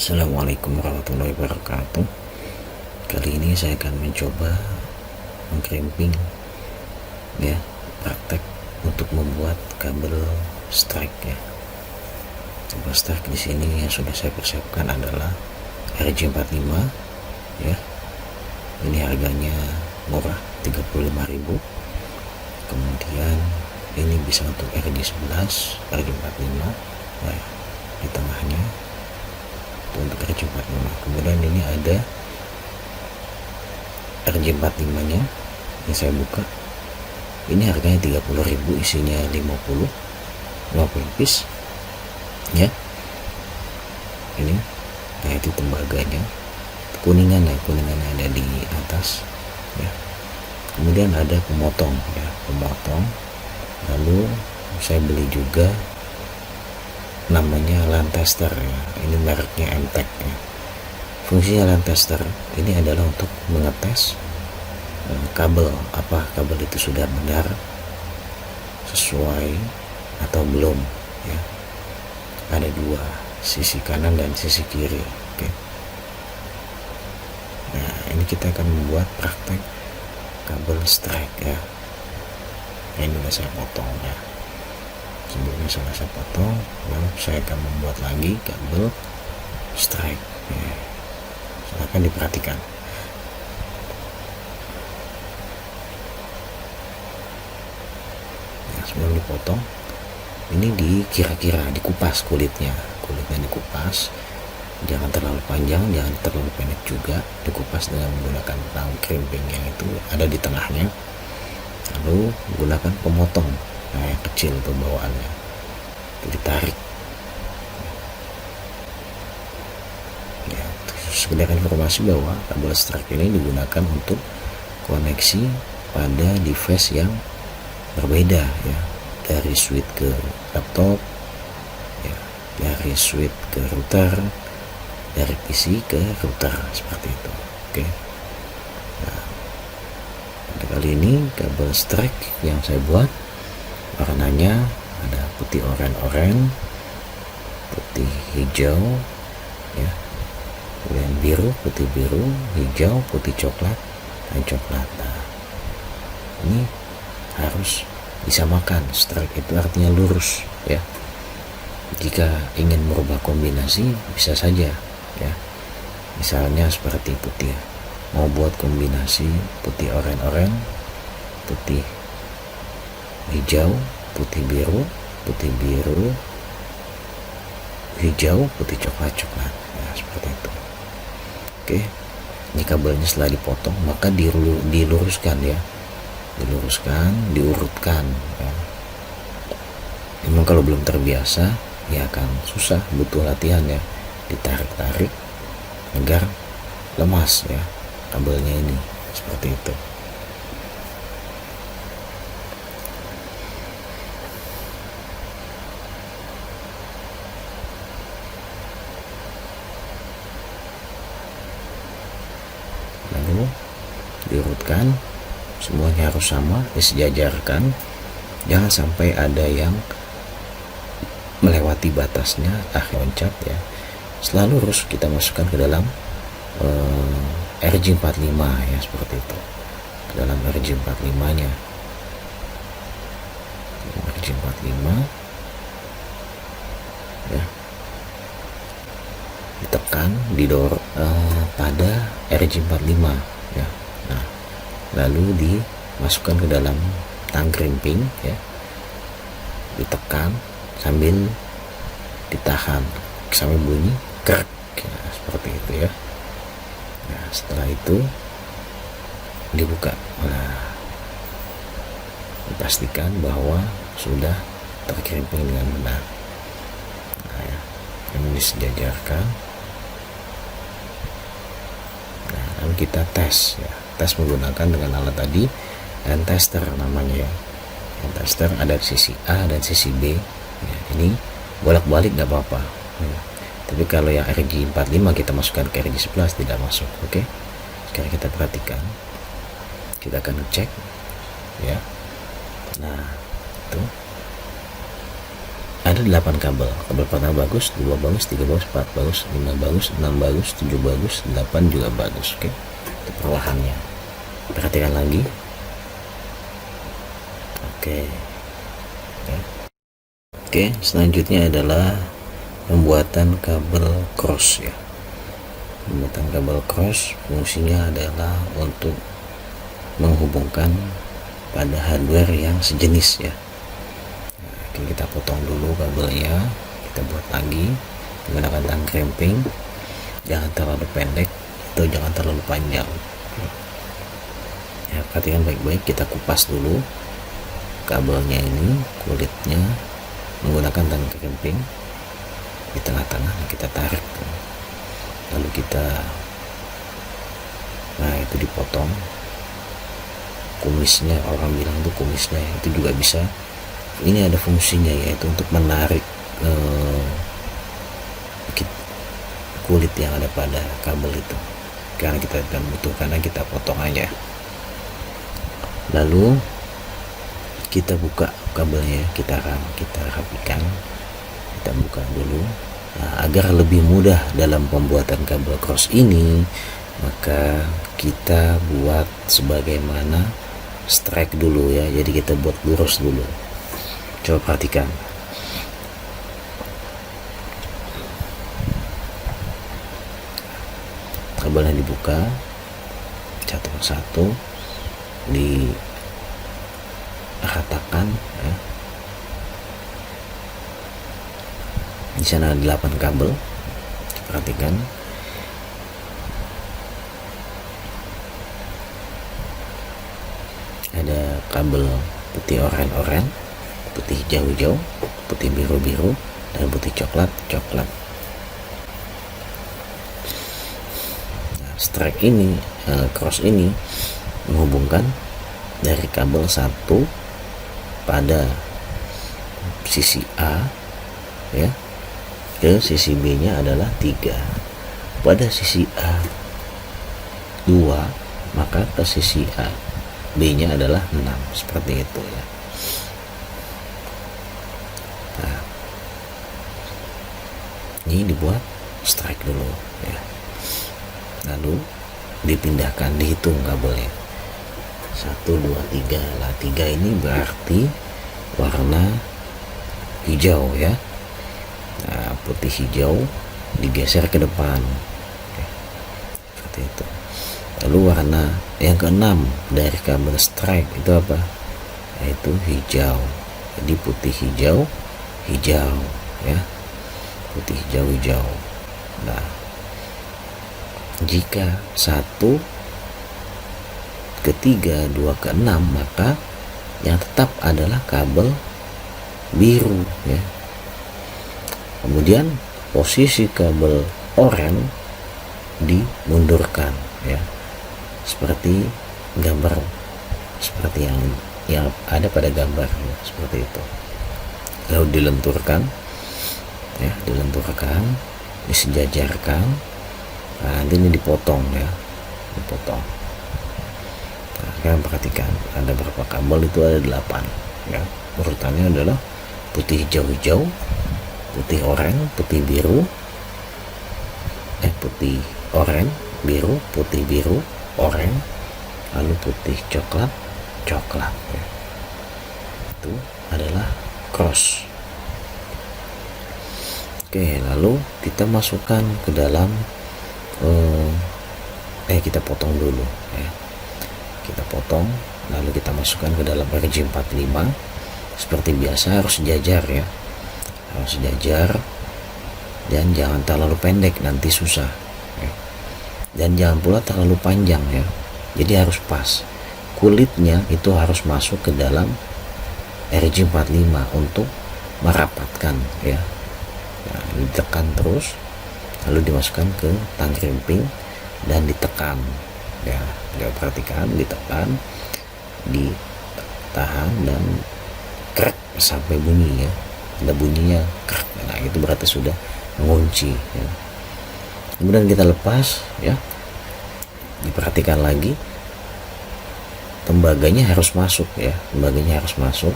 Assalamualaikum warahmatullahi wabarakatuh. Kali ini saya akan mencoba mengkrimping ya, praktek untuk membuat kabel strike ya. Kabel strike di sini yang sudah saya persiapkan adalah RJ45 ya. Ini harganya murah 35.000. Kemudian ini bisa untuk RJ11, RJ45 nah, di tengahnya untuk RJ45. Kemudian ini ada RJ45 nya yang saya buka, ini harganya 30.000, isinya 50 piece ya. Ini nah itu tembaganya kuningan ya, kuningannya ada di atas ya. Kemudian ada pemotong ya, pemotong. Lalu saya beli juga namanya LAN tester ya, ini mereknya MTech ya. Fungsinya LAN tester ini adalah untuk mengetes kabel, apa kabel itu sudah benar sesuai atau belum ya. Ada dua, sisi kanan dan sisi kiri. Oke. Nah ini kita akan membuat praktek kabel strike ya. Ini udah saya potong ya, sebelumnya saya potong. Lalu saya akan membuat lagi kabel strike ya. Silahkan diperhatikan. Nah, sebelum dipotong ini dikira-kira dikupas kulitnya dikupas, jangan terlalu panjang, jangan terlalu pendek juga, dikupas dengan menggunakan tang crimping yang itu ada di tengahnya. Lalu gunakan pemotong yang kecil tuh bawaannya, itu ditarik ya. Sekedar informasi bahwa kabel strike ini digunakan untuk koneksi pada device yang berbeda ya, dari switch ke laptop ya, dari switch ke router, dari PC ke router, seperti itu. Oke. Nah, pada kali ini kabel strike yang saya buat warnanya ada putih oranye, putih hijau ya, kemudian biru, putih biru, hijau, putih coklat, dan coklat. Nah, ini harus disamakan. Strike itu artinya lurus ya. Jika ingin merubah kombinasi bisa saja ya, misalnya seperti putih, mau buat kombinasi putih oranye, putih hijau, putih biru, hijau, putih coklat. Nah, seperti itu. Oke, ini kabelnya setelah dipotong maka diluruskan ya, diurutkan ya. Memang kalau belum terbiasa ya akan susah, butuh latihan ya, ditarik-tarik agar lemas ya kabelnya ini, seperti itu. Lalu diurutkan, semuanya harus sama, disejajarkan, jangan sampai ada yang melewati batasnya, loncat ya. Selalu harus kita masukkan ke dalam RJ45 ya, seperti itu, ke dalam RJ45 nya. RJ45 ya, ditekan, didorong pada RJ45 ya. Nah, lalu dimasukkan ke dalam tang crimping ya, ditekan sambil ditahan sampai bunyi krek ya, seperti itu ya. Nah, setelah itu dibuka. Nah, dipastikan bahwa sudah terkrimping dengan benar. Nah, ya, ini disejajarkan. Nah, lalu kita tes ya, tes menggunakan dengan alat tadi, dan tester namanya ya. Yang tester ada sisi A dan sisi B ya, ini bolak-balik nggak apa-apa ya. Tapi kalau yang RJ45 kita masukkan ke RJ11 tidak masuk. Oke, sekarang kita perhatikan, kita akan cek ya. Nah itu ada 8 kabel. Kabel pertama bagus, 2 bagus, 3 bagus, 4 bagus, 5 bagus, 6 bagus, 7 bagus, 8 juga bagus. Oke, itu perlahannya. Perhatikan lagi. Oke. Oke, selanjutnya adalah pembuatan kabel cross ya. Pembuatan kabel cross fungsinya adalah untuk menghubungkan pada hardware yang sejenis ya. Oke, kita potong dulu kabelnya, kita buat lagi menggunakan tang crimping. Jangan terlalu pendek atau jangan terlalu panjang ya. Perhatikan baik-baik, kita kupas dulu kabelnya ini, kulitnya, menggunakan tang crimping di tengah-tengah. Kita tarik, lalu kita, nah itu dipotong kumisnya, orang bilang tuh kumisnya, itu juga bisa. Ini ada fungsinya, yaitu untuk menarik kulit yang ada pada kabel itu, karena kita tidak membutuhkannya, kita potong aja. Lalu kita buka kabelnya, kita rapikan, kita buka dulu. Nah, agar lebih mudah dalam pembuatan kabel cross ini, maka kita buat sebagaimana strike dulu ya. Jadi kita buat lurus dulu. Coba perhatikan. Kabelnya dibuka satu persatu, diratakan ya. Di sana ada 8 kabel. Perhatikan. Ada kabel putih oranye, putih hijau-hijau, putih biru-biru, dan putih coklat. Nah, strike ini, cross ini menghubungkan dari kabel 1 pada sisi A ya, ke sisi B nya adalah 3. Pada sisi A 2, maka ke sisi A B nya adalah 6, seperti itu ya. Nah, ini dibuat strike dulu ya, lalu dipindahkan, dihitung kabelnya 1, 2, 3. Lah 3 ini berarti warna hijau ya. Nah, putih hijau digeser ke depan ya, seperti itu. Lalu warna yang ke-6 dari kabel strike itu apa? Yaitu hijau. Jadi putih hijau ya, putih hijau. Nah, jika 1 ke 3, 2 ke 6, maka yang tetap adalah kabel biru ya. Kemudian posisi kabel oranye dimundurkan ya, seperti gambar, seperti yang ada pada gambar ya, seperti itu. Lalu dilenturkan ya, disejajarkan. Nah, nanti ini dipotong ya, dipotong. Nah, sekarang perhatikan, ada berapa kabel? Itu ada 8 ya. Urutannya adalah putih hijau-hijau, putih oranye, putih biru, putih oranye, biru, putih biru, oranye, lalu putih coklat ya. Itu adalah cross. Oke, lalu kita masukkan ke dalam kita potong dulu ya. Kita potong, lalu kita masukkan ke dalam RJ45. Seperti biasa harus sejajar ya, harus sejajar, dan jangan terlalu pendek, nanti susah ya. Dan jangan pula terlalu panjang ya, jadi harus pas. Kulitnya itu harus masuk ke dalam RJ45 untuk merapatkan ya. Nah, ditekan terus, lalu dimasukkan ke tang crimping dan ditekan ya. Perhatikan, ditekan, ditahan, dan krek sampai bunyi ya. Ada bunyinya krek. Nah, itu berarti sudah mengunci ya. Kemudian kita lepas ya. Diperhatikan lagi, tembaganya harus masuk ya, tembaganya harus masuk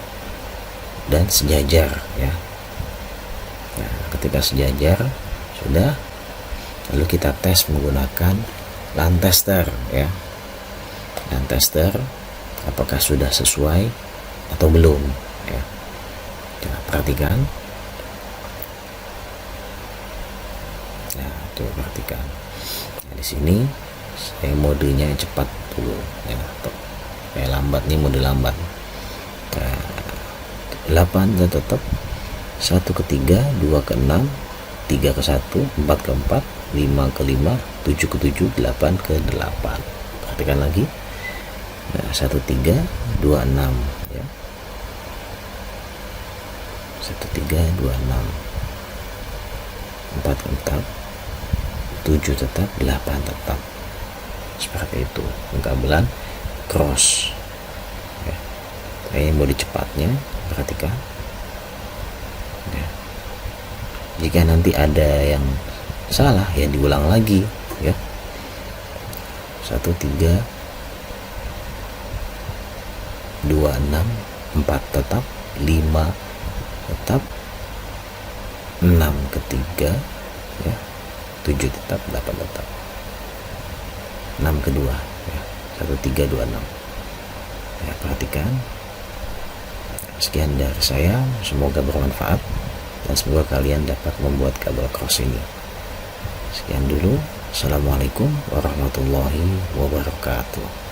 dan sejajar ya. ketika sejajar sudah, lalu kita tes menggunakan LAN tester ya. LAN tester apakah sudah sesuai atau belum ya. Coba perhatikan. Nah, coba perhatikan. Nah, di sini saya modenya cepat dulu ya, atau kayak lambat nih, mode lambat. Nah, 8 dan tetap 1 ke 3, 2 ke 6, 3 ke 1, 4 ke 4, 5 ke 5, 7 ke 7, 8 ke 8. Perhatikan lagi. Nah, 1 3 2 6 ya. 1 3 2 6, 4 ke 4, 7 tetap, 8 tetap. Seperti itu pengkabelan cross ya. Ini mode cepatnya, perhatikan ya. Jika nanti ada yang salah ya diulang lagi ya. 1 3 2 6, 4 tetap, 5 tetap, 6 ke 3 ya, 7 tetap, 8 tetap, 6 ke 2 ya. 1 3 2 6 ya. Perhatikan. Sekian dari saya, semoga bermanfaat dan semoga kalian dapat membuat kabel cross ini. Sekian dulu. Assalamualaikum warahmatullahi wabarakatuh.